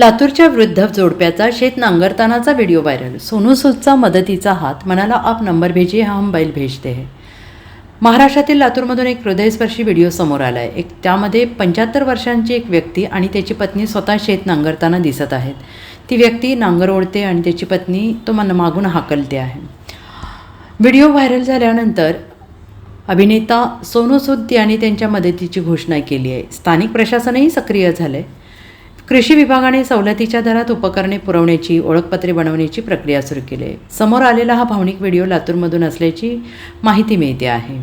लातूरच्या वृद्ध जोडप्याचा शेत नांगरतानाचा व्हिडिओ व्हायरल। सोनू सूदचा मदतीचा हात म्हणाला, आप नंबर भेजिए हम बैल भेजते हैं। महाराष्ट्रातील लातूरमधून एक हृदयस्पर्शी व्हिडिओ समोर आला आहे। त्यामध्ये 75 वर्षांची एक व्यक्ती आणि त्याची पत्नी स्वतः शेत नांगरताना दिसत आहेत। ती व्यक्ती नांगर ओढते आणि त्याची पत्नी तो मागून हाकलते आहे। व्हिडिओ व्हायरल झाल्यानंतर अभिनेता सोनू सूद यांनी त्यांच्या मदतीची घोषणा केली आहे। स्थानिक प्रशासनही सक्रिय झाले। कृषी विभागाने सवलतीच्या दरात उपकरणे पुरवण्याची, ओळखपत्रे बनवण्याची प्रक्रिया सुरू केली आहे। समोर आलेला हा भावनिक व्हिडिओ लातूरमधून असल्याची माहिती मिळते आहे।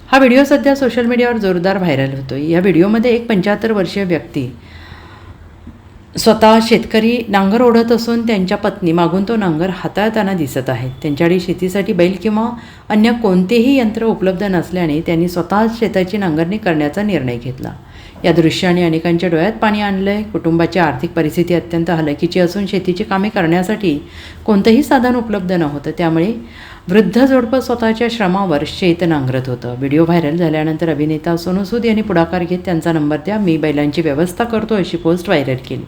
हा व्हिडिओ सध्या सोशल मीडियावर जोरदार व्हायरल होतो। या व्हिडिओमध्ये एक 75 वर्षीय व्यक्ती स्वतः शेतकरी नांगर ओढत असून त्यांच्या पत्नी मागून तो नांगर हाताळताना दिसत आहेत। त्यांच्याकडे शेतीसाठी बैल किंवा अन्य कोणतेही यंत्र उपलब्ध नसल्याने त्यांनी स्वतः शेताची नांगरणी करण्याचा निर्णय घेतला। या दृश्याने अनेकांच्या डोळ्यात पाणी आणलंय। कुटुंबाची आर्थिक परिस्थिती अत्यंत हलाखीची असून शेतीची कामे करण्यासाठी कोणतंही साधन उपलब्ध नव्हतं। त्यामुळे वृद्ध जोडपं स्वतःच्या श्रमावर शेत नांगरत होतं। व्हिडिओ व्हायरल झाल्यानंतर अभिनेता सोनू सूद यांनी पुढाकार घेत त्यांचा नंबर द्या, मी बैलांची व्यवस्था करतो अशी पोस्ट व्हायरल केली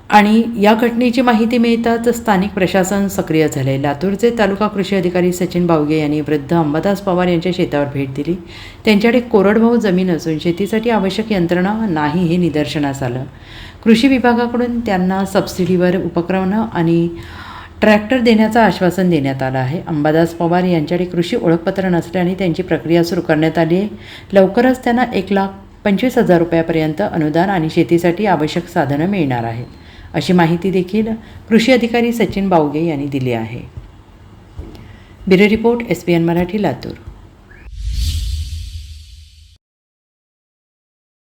आणि या घटनेची माहिती मिळताच स्थानिक प्रशासन सक्रिय झाले। लातूरचे तालुका कृषी अधिकारी सचिन बावगे यांनी वृद्ध अंबादास पवार यांच्या शेतावर भेट दिली। त्यांच्याकडे कोरडवाहू जमीन असून शेतीसाठी आवश्यक यंत्रणा नाही हे निदर्शनास आलं। कृषी विभागाकडून त्यांना सबसिडीवर उपकरणं आणि ट्रॅक्टर देण्याचं आश्वासन देण्यात आलं आहे। अंबादास पवार यांच्याकडे कृषी ओळखपत्र नसल्याने त्यांची प्रक्रिया सुरू करण्यात आली आहे। लवकरच त्यांना 1,25,000 रुपयापर्यंत अनुदान आणि शेतीसाठी आवश्यक साधनं मिळणार आहेत, अशी माहिती देखील कृषी अधिकारी सचिन बावगे यांनी दिली आहे। Bureau report, SBN Marathi, Latur.